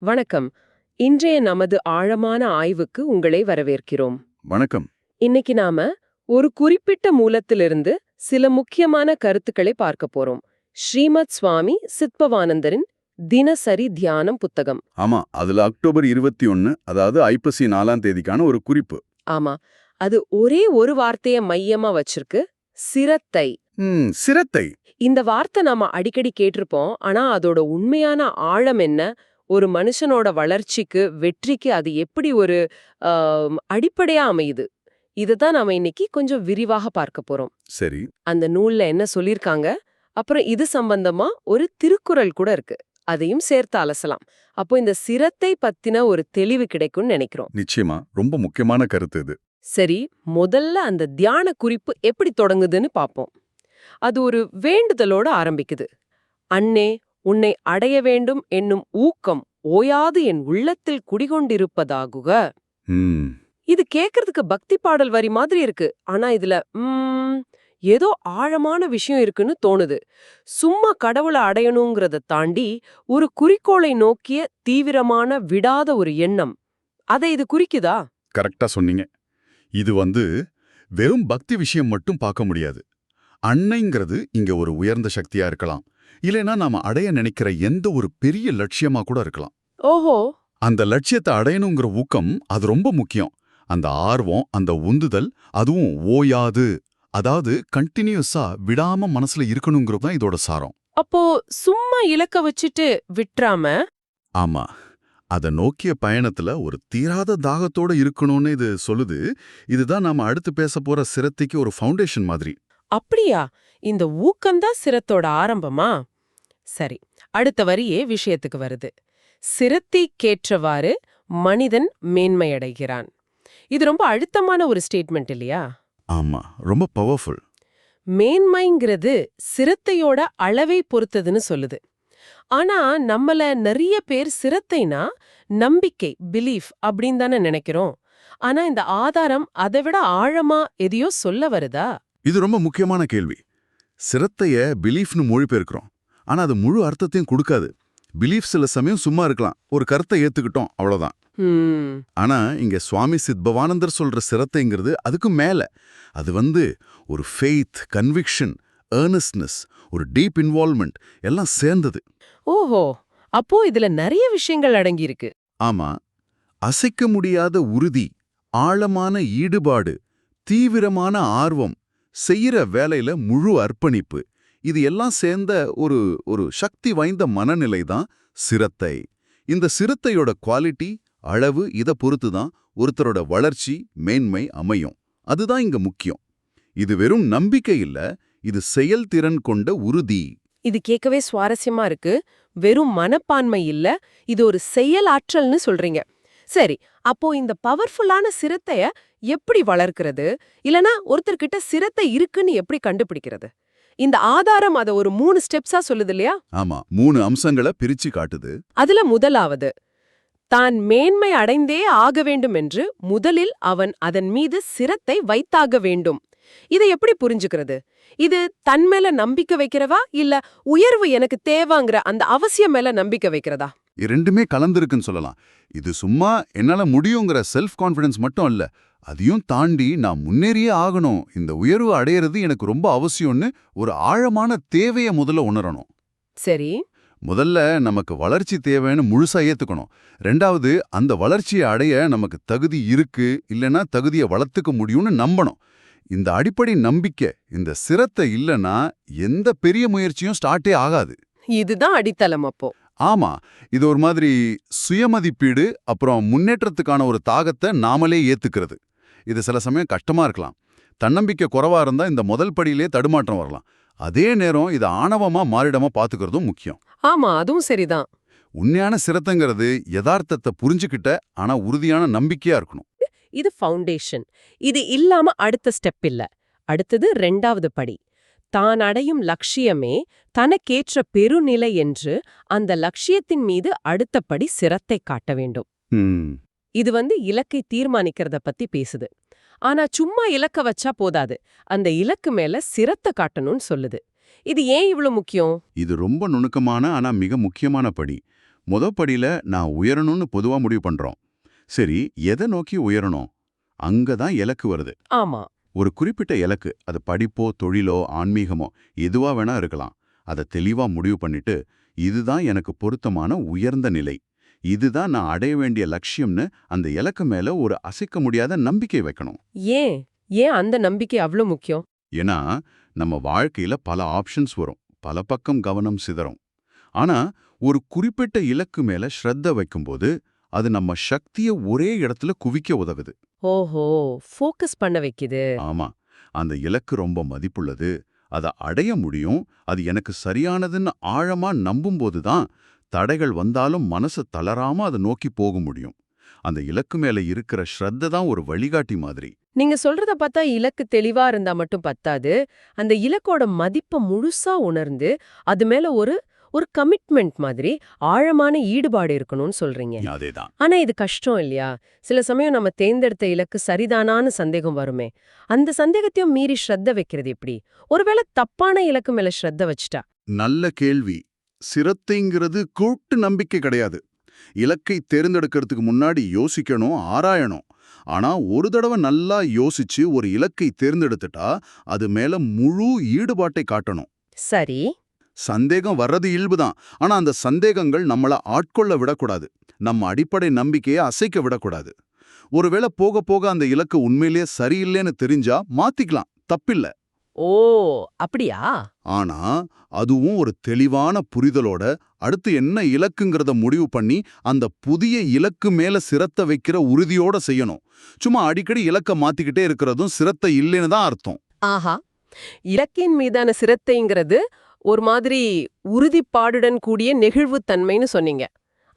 வணக்கம். இன்றைய நமது ஆழமான ஆய்வுக்கு உங்களை வரவேற்கிறோம். வணக்கம். இன்னைக்கு நாம ஒரு குறிப்பிட்ட மூலத்திலிருந்து சில முக்கியமான கருத்துக்களை பார்க்க போறோம். ஸ்ரீமத் சுவாமி சித்பவானந்தரின் தினசரி தியானம் புத்தகம். ஆமா, அதுல அக்டோபர் 21, அதாவது ஐப்பசி 4ஆம் தேதிக்கான ஒரு குறிப்பு. ஆமா, அது ஒரே ஒரு வார்த்தைய மையமா வச்சிருக்கு, சிரத்தை. சிரத்தை. இந்த வார்த்தை நாம அடிக்கடி கேட்டிருப்போம். ஆனா அதோட உண்மையான ஆழம் என்ன, ஒரு மனுஷனோட வளர்ச்சிக்கு, வெற்றிக்கு அது எப்படி ஒரு அடிப்படையா அமையுது, இதுதான் நாம இன்னைக்கு கொஞ்சம் விரிவாக பார்க்க போறோம். சரி. அந்த நூல்ல என்ன சொல்லிருக்காங்க, அப்புறம் இது சம்பந்தமா ஒரு திருக்குறள் கூட இருக்கு, அதையும் சேர்த்து அலசலாம். அப்போ இந்த சிரத்தை பத்தின ஒரு தெளிவு கிடைக்கும்னு நினைக்கிறோம். நிச்சயமா ரொம்ப முக்கியமான கருத்து இது. சரி, முதல்ல அந்த தியான குறிப்பு எப்படி தொடங்குதுன்னு பாப்போம். அது ஒரு வேண்டுதலோட ஆரம்பிக்குது. அன்னே, உன்னை அடைய வேண்டும் என்னும் ஊக்கம் ஓயாது என் உள்ளத்தில் குடிகொண்டிருப்பதாகுக. இது கேக்குறதுக்கு பக்தி பாடல் வரி மாதிரி இருக்கு. ஆனா இதுல ஏதோ ஆழமான விஷயம் இருக்குன்னு தோணுது. சும்மா கடவுளை அடையணுங்கிறத தாண்டி ஒரு குறிக்கோளை நோக்கிய தீவிரமான விடாத ஒரு எண்ணம், அதை இது குறிக்குதா? கரெக்டா சொன்னீங்க. இது வெறும் பக்தி விஷயம் மட்டும் பார்க்க முடியாது. அன்னைங்கிறது இங்க ஒரு உயர்ந்த சக்தியா இருக்கலாம், இல்லைன்னா நாம அடைய நினைக்கிற எந்த ஒரு பெரிய லட்சியமா கூட இருக்கலாம். ஓஹோ. அந்த லட்சியத்தை அடையணுங்கிற ஊக்கம் அது ரொம்ப முக்கியம். அந்த ஆர்வம், அந்த உந்துதல், அதுவும் ஓயாது, அதாவது கண்டினியூஸா விடாம மனசுல இருக்கணுங்கிறது தான் இதோட சாரம். அப்போ சும்மா இலக்க வச்சுட்டு விட்டுறாம. ஆமா, அத நோக்கிய பயணத்துல ஒரு தீராத தாகத்தோட இருக்கணும்னு இது சொல்லுது. இதுதான் நாம அடுத்து பேச போற சிரத்தைக்கு ஒரு ஃபவுண்டேஷன் மாதிரி. அப்படியா? இந்த ஊக்கம்தான் சிரத்தோட ஆரம்பமா? சரி, அடுத்த வரியே விஷயத்துக்கு வருது. சிரத்திக்கேற்றவாறு மனிதன் மேன்மையடைகிறான். இது ரொம்ப அழுத்தமான ஒரு ஸ்டேட்மெண்ட் இல்லையா? ஆமா, ரொம்ப பவர்ஃபுல். மேன்மைங்கிறது சிரத்தையோட அளவை பொறுத்ததுன்னு சொல்லுது. ஆனா நம்மள நிறைய பேர் சிரத்தைனா நம்பிக்கை, பிலீஃப் அப்படின்னு தானே நினைக்கிறோம். ஆனா இந்த ஆதாரம் அதை விட ஆழமா எதையோ சொல்ல வருதா? இது ரொம்ப முக்கியமான கேள்வி. சிரத்தைய பிலீஃப்னு மொழிபெயர்க்கிறோம், ஆனா அது முழு அர்த்தத்தையும் கொடுக்காது. பிலீஃப் சில சமயம் சும்மா இருக்கலாம், ஒரு கருத்தை ஏத்துக்கிட்டோம், அவ்வளவுதான். ஆனா இங்க சுவாமி சித்பவானந்தர் சொல்ற சிரத்தைங்கிறது அதுக்கு மேல. அது ஒரு ஃபெய்த், கன்விக்ஷன், ஏர்னஸ்ட்னஸ், ஒரு டீப் இன்வால்வ்மெண்ட் எல்லாம் சேர்ந்தது. ஓஹோ, அப்போ இதுல நிறைய விஷயங்கள் அடங்கியிருக்கு. ஆமா, அசைக்க முடியாத உறுதி, ஆழமான ஈடுபாடு, தீவிரமான ஆர்வம், செய்யற வேலையில முழு அர்ப்பணிப்பு, இது எல்லாம் சேர்ந்த ஒரு ஒரு சக்தி வாய்ந்த மனநிலை தான் சிரத்தை. இந்த சிரத்தையோட குவாலிட்டி, அளவு, இதை பொறுத்து தான் ஒருத்தரோட வளர்ச்சி, மேன்மை அமையும். அதுதான் இங்க முக்கியம். இது வெறும் நம்பிக்கை இல்ல, இது செயல்திறன் கொண்ட உறுதி. இது கேட்கவே சுவாரஸ்யமா இருக்கு. வெறும் மனப்பான்மை இல்ல, இது ஒரு செயல் ஆற்றல்னு சொல்றீங்க. சரி, அப்போ இந்த பவர்ஃபுல்லான சிரத்தைய எப்படி வளர்க்கிறது, இல்லனா ஒருத்தர்கிட்ட சிரத்தை இருக்குன்னு எப்படி கண்டுபிடிக்கிறது? இந்த ஆதாரம் அத ஒரு 3 ஸ்டெப்ஸா சொல்லுது இல்லையா? ஆமா, 3 அம்சங்களை பிரிச்சு காட்டுது. அதுல முதலாவது, தான் மேன்மை அடைந்தே ஆக வேண்டும் என்று முதலில் அவன் அதன் மீது சிரத்தை வைத்தாக வேண்டும். இதை எப்படி புரிஞ்சுக்கிறது? இது தன் மேல நம்பிக்கை வைக்கிறவா, இல்ல உயர்வு எனக்கு தேவாங்கிற அந்த அவசியம் மேல நம்பிக்கை வைக்கிறதா? ரெண்டுமே கலந்துருக்குன்னு சொல்லலாம். இது சும்மா என்னால முடியுங்கிற செல்ஃப் கான்ஃபிடன்ஸ் மட்டும் இல்ல, அதையும் தாண்டி நான் முன்னேறியே ஆகணும், இந்த உயர்வு அடையிறது எனக்கு ரொம்ப அவசியம்னு ஒரு ஆழமான தேவையை முதல்ல உணரணும். சரி, முதல்ல நமக்கு வளர்ச்சி தேவைன்னு முழுசா ஏத்துக்கணும். ரெண்டாவது, அந்த வளர்ச்சியை அடைய நமக்கு தகுதி இருக்கு, இல்லைன்னா தகுதியை வளர்த்துக்க முடியும்னு நம்பணும். இந்த அடிப்படை நம்பிக்கை, இந்த சிரத்தை இல்லைன்னா எந்த பெரிய முயற்சியும் ஸ்டார்ட்டே ஆகாது. இதுதான் அடித்தளம் அப்போ. ஆமா, இது ஒரு மாதிரி சுயமதிப்பீடு, அப்புறம் முன்னேற்றத்துக்கான ஒரு தாகத்தை நாமளே ஏத்துக்கிறது. இது சில சமயம் கஷ்டமா இருக்கலாம். தன்னம்பிக்கை குறைவா இருந்தா இந்த முதல் படியிலே தடுமாற்றம் வரலாம். அதே நேரம் இது ஆணவமா மாறிடாம பாத்துக்கிறதும் முக்கியம். ஆமா, அதுவும் சரிதான். உண்மையான சிரத்தைங்கிறது யதார்த்தத்தை புரிஞ்சுக்கிட்ட ஆனா உறுதியான நம்பிக்கையா இருக்கணும். இது ஃபவுண்டேஷன். இது இல்லாம அடுத்த ஸ்டெப் இல்ல. அடுத்தது 2வது படி. தான் அடையும் லட்சியமே தனக்கேற்ற பெருநிலை என்று அந்த லட்சியத்தின் மீது அடுத்தபடி சிரத்தை காட்ட வேண்டும். இது இலக்கை தீர்மானிக்கிறத பத்தி பேசுது. ஆனா சும்மா இலக்க வச்சா போதாது, அந்த இலக்கு மேல சிரத்தை காட்டணும்னு சொல்லுது. இது ஏன் இவ்வளவு முக்கியம்? இது ரொம்ப நுணுக்கமான ஆனா மிக முக்கியமான படி. படியில நான் உயரணும்னு பொதுவா முடிவு பண்றோம். சரி, எதை நோக்கி உயரணும்? அங்கதான் இலக்கு வருது. ஆமா. ஒரு குறிப்பிட்ட இலக்கு, அது படிப்போ தொழிலோ ஆன்மீகமோ எதுவா வேணா இருக்கலாம். அதை தெளிவா முடிவு பண்ணிட்டு, இதுதான் எனக்கு பொருத்தமான உயர்ந்த நிலை, இதுதான் நான் அடைய வேண்டிய லட்சியம்னு அந்த இலக்கு மேல ஒரு அசைக்க முடியாத நம்பிக்கை வைக்கணும். ஏன் ஏன் அந்த நம்பிக்கை அவ்ளோ முக்கியம்? ஏன்னா நம்ம வாழ்க்கையில பல ஆப்ஷன்ஸ் வரும், பல பக்கம் கவனம் சிதறும். ஆனா ஒரு குறிப்பிட்ட இலக்கு மேல ஸ்ரத்த வைக்கும்போது அது நம்ம சக்தியை ஒரே இடத்துல குவிக்க உதவுது. ஓஹோ, ஃபோக்கஸ் பண்ண வைக்குது. ஆமா, அந்த இலக்கு ரொம்ப மதிப்புள்ளது, அதை அடைய முடியும், அது எனக்கு சரியானதுன்னு ஆழமா நம்பும்போது தான் தடைகள் வந்தாலும் மனசு தளராம அதை நோக்கி போக முடியும். அந்த இலக்கு மேல இருக்கிற ஸ்ரத்த தான் ஒரு வழிகாட்டி மாதிரி. நீங்க சொல்றத பார்த்தா இலக்கு தெளிவா இருந்தா மட்டும் பத்தாது. அந்த இலக்கோட மதிப்ப முழுசா உணர்ந்து, அது மேல ஒரு ஒரு கமிட்மெண்ட் மாதிரி ஆழமான ஈடுபாடு இருக்கணும்னு சொல்றீங்க. அதேதான். ஆனா இது கஷ்டம் இல்லையா? சில சமயம் நம்ம தேர்ந்தெடுத்த இலக்கு சரிதானான்னு சந்தேகம் வருமே. அந்த சந்தேகத்தையும் மீறி ஸ்ரத்த வைக்கிறது எப்படி? ஒருவேளை தப்பான இலக்கு மேல ஸ்ரத்த வச்சுட்டா? நல்ல கேள்வி. சிரத்தைங்கிறது கூட்டு நம்பிக்கை கிடையாது. இலக்கை தேர்ந்தெடுக்கிறதுக்கு முன்னாடி யோசிக்கணும், ஆராயணும். ஆனா ஒரு தடவை நல்லா யோசிச்சு ஒரு இலக்கை தேர்ந்தெடுத்துட்டா அது மேல முழு ஈடுபாட்டை காட்டணும். சரி. சந்தேகம் வர்றது இயல்புதான். ஆனா அந்த சந்தேகங்கள் நம்மள ஆட்கொள்ள விடக்கூடாது. நம்ம அடிப்படை நம்பிக்கையை அசைக்க விடக்கூடாது. ஒருவேளை போக போக அந்த இலக்கு உண்மையிலேயே சரியில்லைன்னு தெரிஞ்சா மாத்திக்கலாம், தப்பில்ல. ஓ, அப்படியா? ஆனா அதுவும் ஒரு தெளிவான புரிதலோட அடுத்து என்ன இலக்குங்கிறத முடிவு பண்ணி அந்த புதிய இலக்கு மேல சிரத்த வைக்கிற உறுதியோட செய்யணும். சும்மா அடிக்கடி இலக்க மாத்திக்கிட்டே இருக்கிறதும் சிரத்த இல்லைன்னு தான் அர்த்தம். ஆஹா. இலக்கின் மீதான சிரத்தைங்கிறது ஒரு மாதிரி உறுதிப்பாடுடன் கூடிய நெகிழ்வுத்தன்மைன்னு சொன்னீங்க.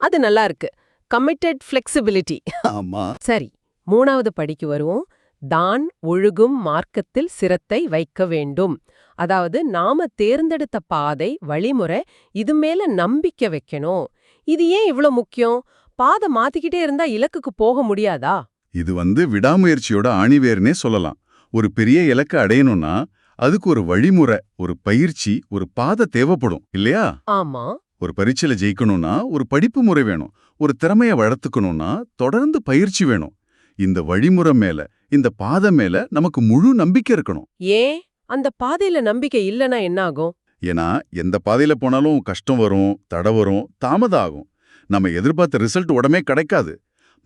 அது நல்லா இருக்கு. Committed flexibility. ஆமா. சரி, 3வது படிக்கு வருவோம். தான் ஒழுகும் மார்க்கத்தில் சிரத்தை வைக்க வேண்டும். அதாவது நாம தேர்ந்தெடுத்த பாதை, வழிமுறை, இது மேல நம்பிக்கை வைக்கணும். இது ஏன் இவ்ளோ முக்கியம்? பாதை மாத்திக்கிட்டே இருந்தா இலக்குக்கு போக முடியாதா? இது விடாமுயற்சியோட ஆணிவேர்னே சொல்லலாம். ஒரு பெரிய இலக்கை அடையணும்னா அதுக்கு ஒரு வழிமுறை, ஒரு பயிற்சி, ஒரு பாதை தேவைப்படும் இல்லையா? ஆமா. ஒரு பரீட்சையில ஜெயிக்கணும்னா ஒரு படிப்பு முறை வேணும். ஒரு திறமையை வளர்த்துக்கணும்னா தொடர்ந்து பயிற்சி வேணும். இந்த வழிமுறை மேல, இந்த பாதை மேல நமக்கு முழு நம்பிக்கை இருக்கணும். ஏன் அந்த பாதையில நம்பிக்கை இல்லனா என்ன ஆகும்? ஏன்னா எந்த பாதையில போனாலும் கஷ்டம் வரும், தடை வரும், தாமதம் ஆகும். நம்ம எதிர்பார்த்த ரிசல்ட் உடனே கிடைக்காது.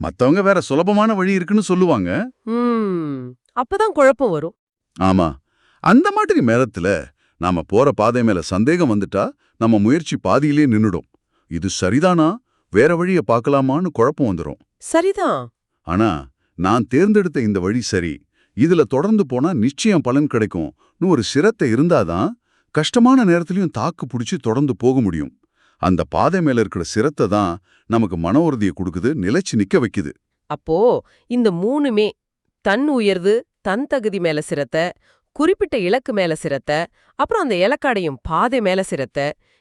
மத்தவங்க வேற சுலபமான வழி இருக்குன்னு சொல்லுவாங்க. அப்பதான் குழப்பம் வரும். ஆமா, அந்த மாதிரி நேரத்துல நாம போற பாதை மேல சந்தேகம் வந்துட்டா நம்ம முயற்சி பாதியிலே நின்னுடும். இது சரிதானா, வேற வழிய பார்க்கலாமான்னு குழப்பம் வந்துரும். சரிதான். ஆனா நான் தேர்ந்தெடுத்த இந்த வழி சரி, இதுல தொடர்ந்து போனா நிச்சயம் பலன் கிடைக்கும்னு ஒரு சிரத்தை இருந்தாதான் கஷ்டமான நேரத்திலையும் தாக்கு பிடிச்சு தொடர்ந்து போக முடியும். அந்த பாதை மேல இருக்கிற சிரத்தை தான் நமக்கு மன உறுதியை கொடுக்குது, நிலைச்சு நிக்க வைக்குது. அப்போ இந்த 3மே, தன் உயர்வு, தன் தகுதி மேல சிரத்த, குறிப்பிட்ட இலக்கு மேல சிரத்த, அப்புறம் அந்த இலக்கடையும் பாதை மேல சிரத்த,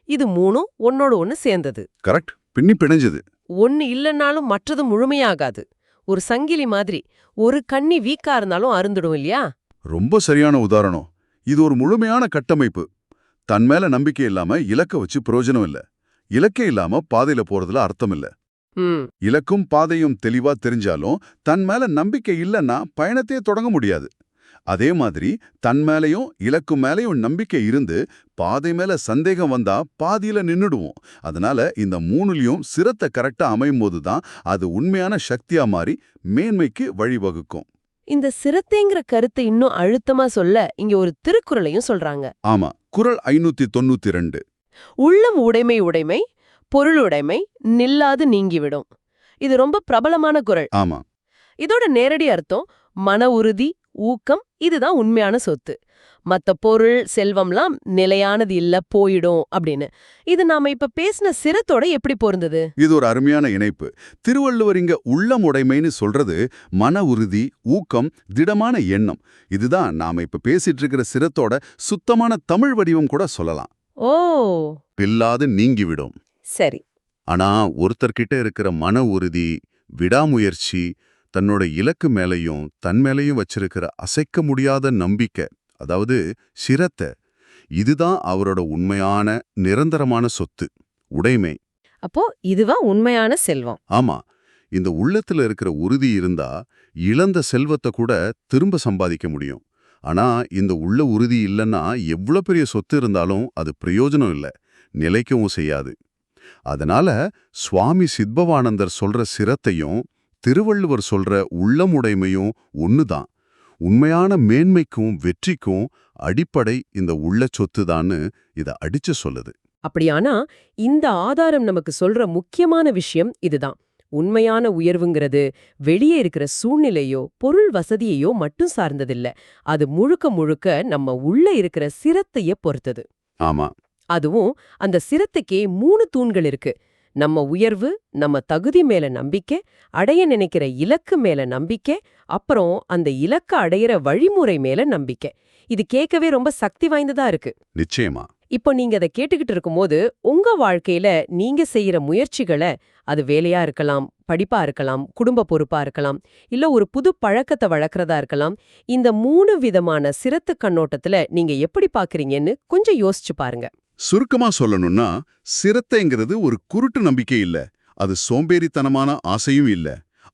இது 3ம் ஒன்னோட ஒன்னு சேர்ந்தது. கரெக்ட், பின்னி பிணைஞ்சது. ஒன்னு இல்லைன்னாலும் மற்றது முழுமையாகாது. ஒரு சங்கிலி மாதிரி, ஒரு கண்ணி வீக்கா இருந்தாலும் அருந்துடும் இல்லையா? ரொம்ப சரியான உதாரணம். இது ஒரு முழுமையான கட்டமைப்பு. தன் மேல நம்பிக்கை இல்லாம இலக்க வச்சு பிரயோஜனம் இல்ல. இலக்கே இல்லாம பாதையில போறதுல அர்த்தம் இல்ல. இலக்கும் பாதையும் தெளிவா தெரிஞ்சாலும் தன் மேல நம்பிக்கை இல்லைன்னா பயணத்தையே தொடங்க முடியாது. அதே மாதிரி தன் மேலையும் இலக்கு மேலையும் நம்பிக்கை இருந்து பாதை மேல சந்தேகம் வந்தா பாதியில நின்னுடுவோம். அதனால இந்த 3லயும் சிரத்தை கரெக்டா அமையும் போதுதான் அது உண்மையான சக்தியா மாறி மேன்மைக்கு வழிவகுக்கும். இந்த சிரத்தைங்கிற கருத்தை இன்னும் அழுத்தமா சொல்ல இங்க ஒரு திருக்குறளையும் சொல்றாங்க. ஆமா, குறள் 592. உள்ளம் உடைமை உடைமை, பொருளுடைமை நில்லாது நீங்கிவிடும். இது ரொம்ப பிரபலமான குறள். ஆமா. இதோட நேரடி அர்த்தம் மன உறுதி, ஊக்கம், இதுதான் உண்மையான சொத்து. மத்த பொருள், செல்வம்லாம் நிலையானது இல்ல, போயிடும் அப்படின்னு. இது நாம இப்ப பேசின சிரத்தோட எப்படி பொருந்தது? இது ஒரு அருமையான இணைப்பு. திருவள்ளுவர் இங்க உள்ளம் உடைமைன்னு சொல்றது மன உறுதி, ஊக்கம், திடமான எண்ணம். இதுதான் நாம இப்ப பேசிட்டு இருக்கிற சிரத்தோட சுத்தமான தமிழ் வடிவம் கூட சொல்லலாம். ஓ, பில்லாது நீங்கிவிடும். சரி. ஆனா ஒருத்தர்கிட்ட இருக்கிற மன உறுதி, விடாமுயற்சி, தன்னோட இலக்கு மேலையும் தன் மேலையும் வச்சிருக்கிற அசைக்க முடியாத நம்பிக்கை, அதாவது சிரத்தை, இதுதான் அவரோட உண்மையான நிரந்தரமான சொத்து, உடைமை. அப்போ இதுவா உண்மையான செல்வம். ஆமா, இந்த உள்ளத்துல இருக்கிற உறுதி இருந்தா இழந்த செல்வத்தை கூட திரும்ப சம்பாதிக்க முடியும். ஆனா இந்த உள்ள உறுதி இல்லைன்னா எவ்வளோ பெரிய சொத்து இருந்தாலும் அது பிரயோஜனம் இல்லை, நிலைக்கவும் செய்யாது. அதனால சுவாமி சித்பவானந்தர் சொல்ற சிரத்தையும் திருவள்ளுவர் சொல்ற உள்ளமுடைமையும் ஒண்ணுதான். உண்மையான மேன்மைக்கும் வெற்றிக்கும் அடிப்படை இந்த உள்ள சொத்துதான்னு இத அடிச்சு சொல்லுது. அப்படியானா இந்த ஆதாரம் நமக்கு சொல்ற முக்கியமான விஷயம் இதுதான். உண்மையான உயர்வுங்கிறது வெளியே இருக்கிற சூழ்நிலையோ பொருள் வசதியையோ மட்டும் சார்ந்ததில்ல. அது முழுக்க முழுக்க நம்ம உள்ள இருக்கிற சிரத்தைய பொறுத்தது. ஆமா, அதுவும் அந்த சிரத்தைக்கே 3 தூண்கள் இருக்கு. நம்ம உயர்வு, நம்ம தகுதி மேல நம்பிக்கை, அடைய நினைக்கிற இலக்கு மேல நம்பிக்கை, அப்புறம் அந்த இலக்க அடையிற வழிமுறை மேல நம்பிக்கை. இது கேட்கவே ரொம்ப சக்தி வாய்ந்ததா இருக்கு. நிச்சயமா. இப்போ நீங்க அதை கேட்டுக்கிட்டு இருக்கும்போது உங்க வாழ்க்கையில நீங்க செய்யற முயற்சிகளை, அது வேலையா இருக்கலாம், படிப்பா இருக்கலாம், குடும்ப பொறுப்பா இருக்கலாம், இல்ல ஒரு புது பழக்கத்தை வளர்க்கறதா இருக்கலாம், இந்த 3 விதமான சிரத்து கண்ணோட்டத்துல நீங்க எப்படி பாக்குறீங்கன்னு கொஞ்சம் யோசிச்சு பாருங்க. சுருக்கமா சொல்லணும்னா, சிரத்தைங்கிறது ஒரு குருட்டு நம்பிக்கை இல்ல, அது சோம்பேறித்தனமான ஆசையும் இல்ல.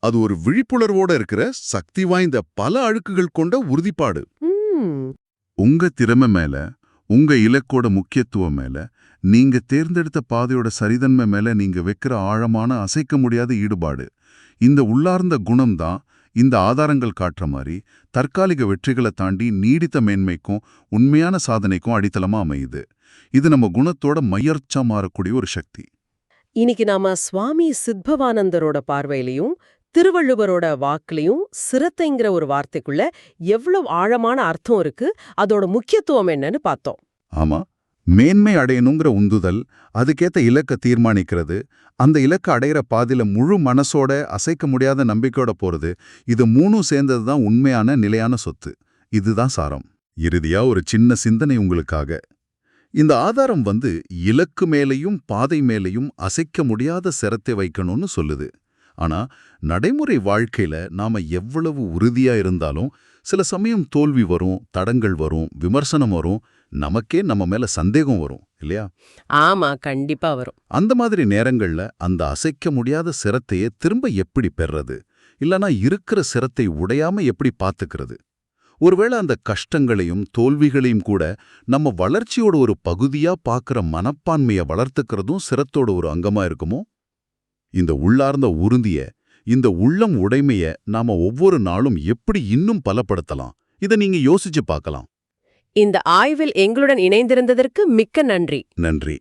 அது ஒரு விழிப்புணர்வோட இருக்கிற சக்தி வாய்ந்த பல அழுக்குகள் கொண்ட உறுதிப்பாடு. ம், உங்க திறமை மேல, உங்க இலக்கோட முக்கியத்துவம் மேல, நீங்க தேர்ந்தெடுத்த பாதையோட சரிதன்மை மேல நீங்க வைக்கிற ஆழமான அசைக்க முடியாத ஈடுபாடு. இந்த உள்ளார்ந்த குணம்தான் இந்த ஆதாரங்கள் காட்டுற மாதிரி தற்காலிக வெற்றிகளை தாண்டி நீடித்த மேன்மைக்கும் உண்மையான சாதனைக்கும் அடித்தளமா அமையுது. இது நம்ம குணத்தோட மையர்ச்சா மாறக்கூடிய ஒரு சக்தி. இன்னைக்கு நாம சுவாமி சித்பவானந்தரோட பார்வையிலையும் திருவள்ளுவரோட வாக்குலையும் சிரத்தைங்கிற ஒரு வார்த்தைக்குள்ள எவ்வளவு ஆழமான அர்த்தம் இருக்கு, அதோட முக்கியத்துவம் என்னன்னு பார்த்தோம். ஆமா, மேன்மை அடையணுங்கிற உந்துதல், அதுக்கேத்த இலக்க தீர்மானிக்கிறது, அந்த இலக்க அடையிற பாதையில முழு மனசோட அசைக்க முடியாத நம்பிக்கையோட போறது, இது 3 சேர்ந்ததுதான் உண்மையான நிலையான சொத்து. இதுதான் சாரம். இறுதியா ஒரு சின்ன சிந்தனை உங்களுக்காக. இந்த ஆதாரம் இலக்கு மேலையும் பாதை மேலையும் அசைக்க முடியாத சிரத்தை வைக்கணும்னு சொல்லுது. ஆனா நடைமுறை வாழ்க்கையில நாம எவ்வளவு உறுதியா இருந்தாலும் சில சமயம் தோல்வி வரும், தடங்கள் வரும், விமர்சனம் வரும், நமக்கே நம்ம மேல சந்தேகம் வரும் இல்லையா? ஆமா, கண்டிப்பா வரும். அந்த மாதிரி நேரங்கள்ல அந்த அசைக்க முடியாத சிரத்தையே திரும்ப எப்படி பெறது, இல்லனா இருக்கிற சிரத்தை உடையாம எப்படி பாத்துக்கிறது? ஒருவேளை அந்த கஷ்டங்களையும் தோல்விகளையும் கூட நம்ம வளர்ச்சியோட ஒரு பகுதியா பார்க்கிற மனப்பான்மையை வளர்த்துக்கிறதும் சிரத்தோட ஒரு அங்கமா இருக்குமோ? இந்த உள்ளார்ந்த உறுதிய, இந்த உள்ளம் உடைமைய நாம ஒவ்வொரு நாளும் எப்படி இன்னும் பலப்படுத்தலாம்? இதை நீங்க யோசிச்சு பார்க்கலாம். இந்த ஆய்வில் எங்களுடன் இணைந்திருந்ததற்கு மிக்க நன்றி. நன்றி.